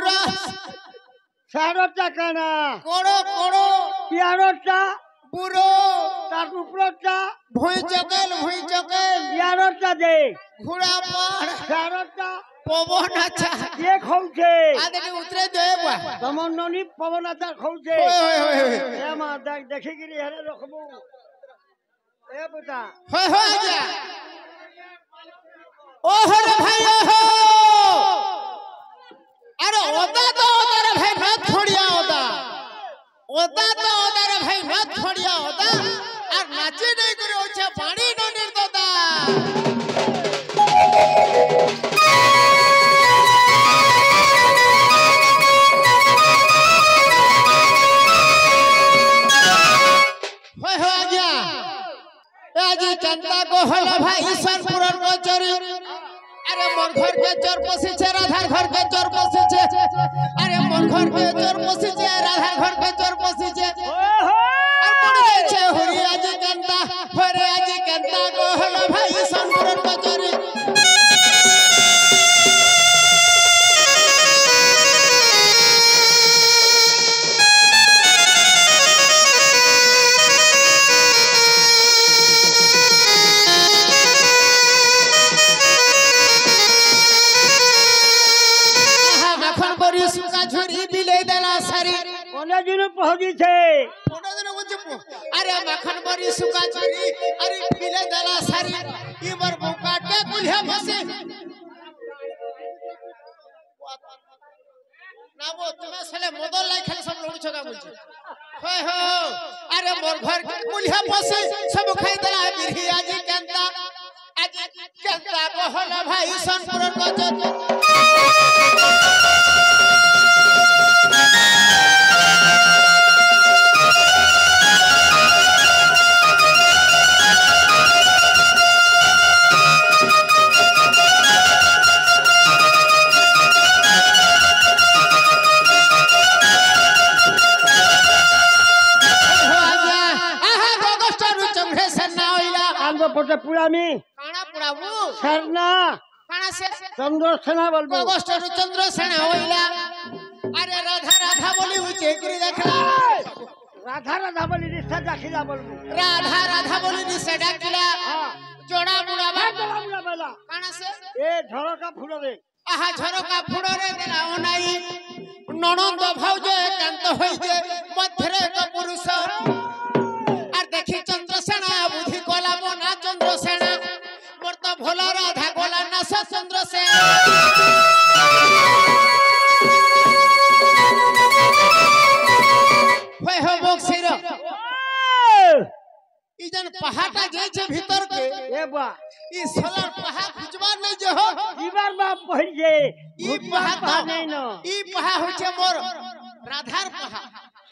बुरा सारोटा काना कोड़ो कोड़ो यारोटा बुरो तार उपरोटा भुई चकेल यारोटा दे घोड़ा पाड़ सारोटा पवन अच्छा ये खौचे आदे उतरे देबा तमन्ननी पवन अच्छा खौचे ओए ए मा देखि गिरी हेरे रखबो ए बेटा हो जा ओहो रे भाई ओहो अरे ओदा तो ओदा रे भाई मत छोड़िया ओदा तो ओदा रे भाई मत छोड़िया ओदा और नाचे नहीं करे ओछा पानी न निर्दोदा हो गया आज चंदा को हला भाई सरपुर को चोरी अरे मोर घर के चोर पसी छे राधार घर के चोर पसी छे अरे मोर घर के चोर पसी छे राधार घर के चोर पसी छे और पड़े छे हुरी आज चंदा होरे आज चंदा को हला भाई सरपुर को चोरी सुका झुरी बिले देला सारी ओने दिन पहुंची छे ओने दिन कुछ अरे मखन बरी सुका झुरी अरे बिले देला सारी ई बर मौका के कुल्हे बसे ना वो तुम्हें साले मदर लाई खाली सब लोग छगा बोलछे हो अरे मोर घर के कुल्हे बसे सब खाई देला बिरही आज केंता को होला भाई सोनपुर को पटे पूरा में काना पुराबू सरना काना से चंद्रसेना बोलबो गोष्ठरू चंद्रसेना होइला अरे राधा राधा बोली उचे करी देखला राधा बोली रिश्ता दाखिला बोलबो राधा बोली निसे डाकिला जोड़ा बुड़ा बेला काना से ए झरका फुलो रे आहा झरका फुलो रे देला ओनाई ननंद भौजे एकांत होई जे मध्यरे का पुरुष আর দেখি চন্দ্রসেনা বুদ্ধি কলা মনা চন্দ্রসেনা মোর তো ভোলা রাধা গোলা না চন্দ্রসেনা হই হো বক্সির ইজন পাহাটা যাইছে ভিতর কে এ বা ই সোলার পাহা খুঁজবার নাই যে হো ইবার বাপ পড়ি যে ই পাহা নাই ন ই পাহা হচ্ছে মোর রাধার পাহা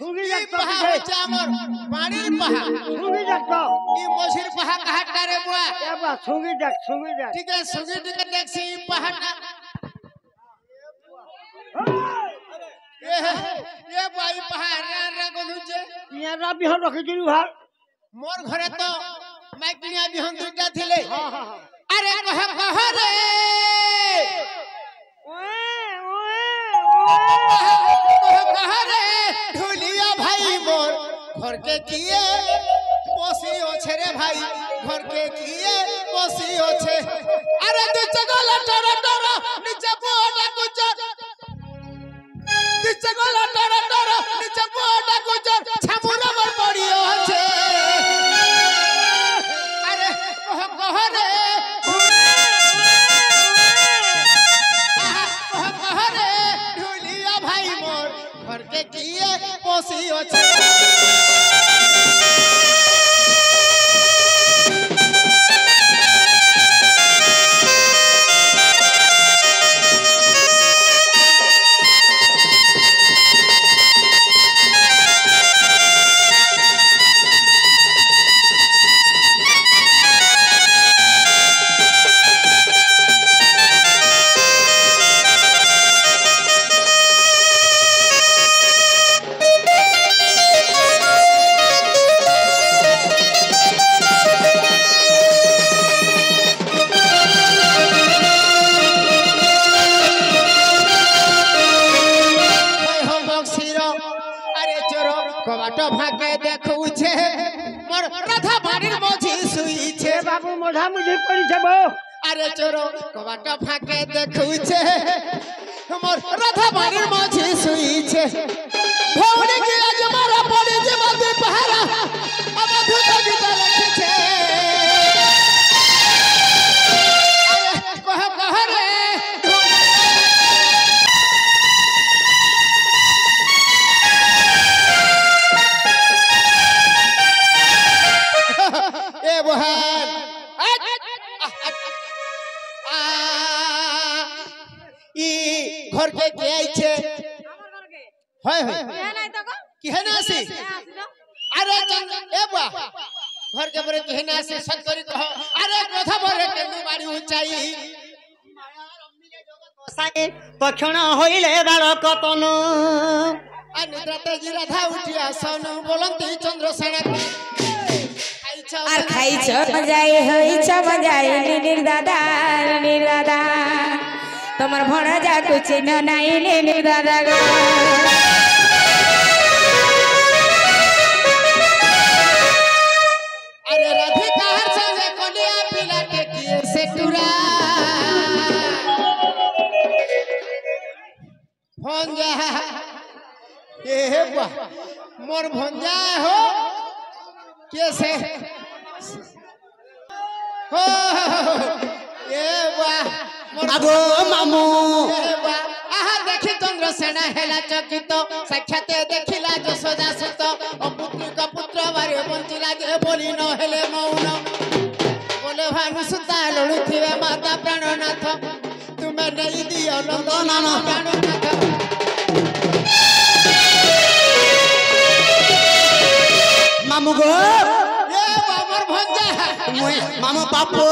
সুগি ই যাক পাহা হচ্ছে আমার পানির পাহা সুগি যাক ই মশির পাহা কাহাটা রে বুয়া এ বা সুগি যাক ঠিক আছে সুগি দিকে দেখছি ই পাহাটা এ ভাই পাহাড় রা গধুছে ইয়ারা বিহন রাখি দিলু ভাল মোর ঘরে তো মাইকিয়া বিহন দুইটা থিলে আরে কহ রে कह रे ढोलिया भाई मोर घर के किए पोसी ओछे रे भाई घर के किए पोसी ओछे अरे तू जगला टरा टरा नीचे बोडा कुछ तू जगला टरा टरा नीचे बोडा कुछ छमुरा मर पड़ी ओछे अरे कह रे घर के किए पोसी ओछे মধা মুঝে পড়িছে বউ আরে চোর কবাট ফাঁকে দেখুছে মোর রাধা বাড়ির মাঝে শুইছে ভৌনি কি আজ মারা পড়ে যে বাদে পাহারা অবধূত গীতা লিখেছে আরে কহ কহ রে এ বহান ই ঘর কে কে আইছে হয় হয় কি হেনা আসি আরে এ বা ঘর কে পরে কি হেনা আসি সত করি কহ আরে কথা বলে কেনু বাড়ি উচাই তক্ষণ হইলে বালক তন নিদ্রাতে জি রাধা উঠি আসন বলন্তি চন্দ্রসেনা আর খাইছ মজাই হইছ মজাই নির দাদা তোমার ভণা যাকু চিহ্ন নাই নির দাদা গো अरे राधिका संगे कोलिया पिला के किए से टुरा भंजा ए बा मोर भंजा हो कैसे हो ए बा আগো মামু ए बा आहा देखि चंद्रसेना हेला चकित साक्षात देखिला यशोदा सुत अपुत्री का पुत्र बारे बंचिला जे बोली न हेले मौन बोले भानु सुता लड़ुथिवे माता प्राणनाथ तुम्हें नहीं दियो नंदन प्राणनाथ মামু গো ए बाबर भंजा মামু বাপু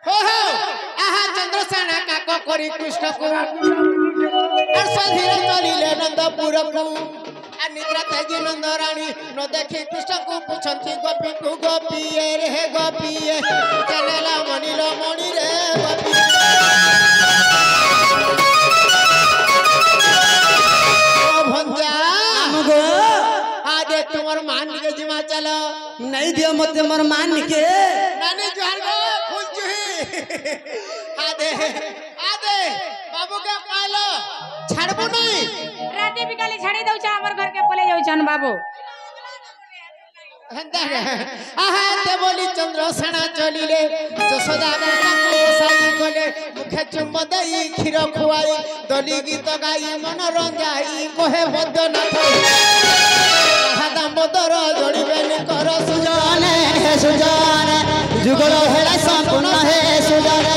हो आहा चंद्रसेना काको करी कृष्ण को और सधीरे चलिले नंदपुर को आ निद्रा तेजी नंद रानी न देखि कृष्ण को पूछंती गोपी को गोपी रे गोपी चलेला मणिलो मणि रे गोपी ओ भंजा মামু গো आदे तुम्हार मान के जिमा चलो नहीं दियो मते मोर मान के नानी जोहार गो फूल जुही आदे आदे बाबू के पालो छाड़बो नहीं राते बिकाली छाड़ी दउछ हमर घर के पले जाउछन बाबू आहा ते बोली चंद्रसेना चलिले यशोदा माता को बसाई गले मुखे चुम्ब देई क्षीर खुआई दली गीत गाई मन रंजाई कोहे बद्यनाथ राधा दामोदर जोड़िबेनी कर सुजाने সুজানে যুগল হেলা সম্পূর্ণ হে সুজানে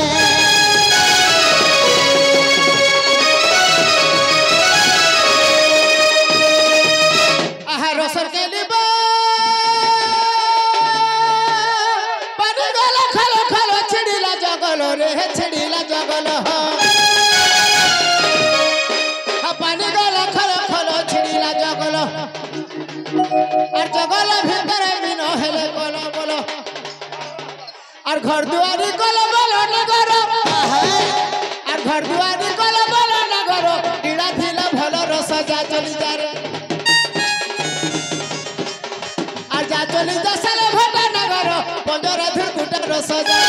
आहा रसर के लिबा पानी गला खलो खलो छिड़ीला जगल रे छिड़ीला जगल हा पानी गला खलो खलो छिड़ीला जगल और जगल भीतर बिन हेले कलो बोलो और घर दुआरी कलो बोलो नगर और घर दुआरी कलो बोलो नगर टीड़ा थिला भलो रस जा चली जा रे और जा चली जा सारे भटा नगर पंजरा धुर गुटा रस जा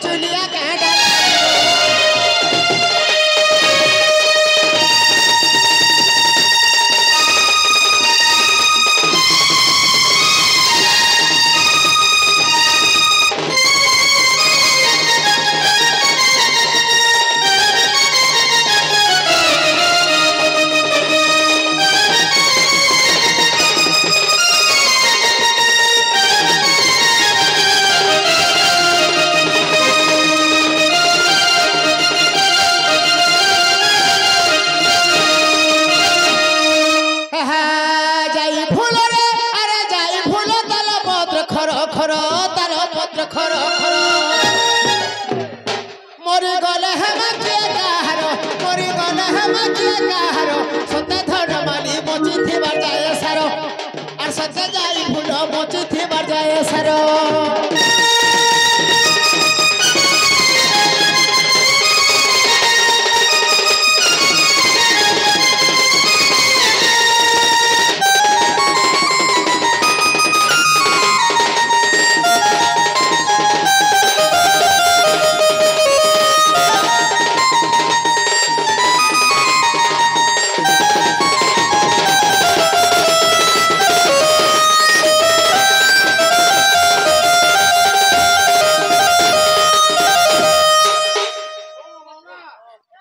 चुलिया खर खर मरी गले हम किए काहारो मरी गले हम किए काहारो सते धन मानी बची थिबार जाए सारो और सते जाई फूल बची थिबार जाए सारो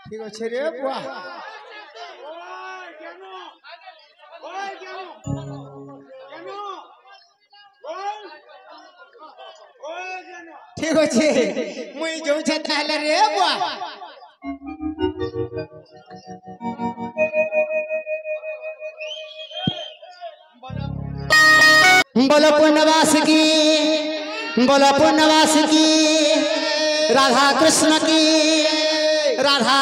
ठीक আছে রে বুয়া ঠিক আছে মুই যাউছে তাহলে রে বুয়া बोलो पुण्यवास की बोलो पुण्यवास की राधा कृष्ण की राधा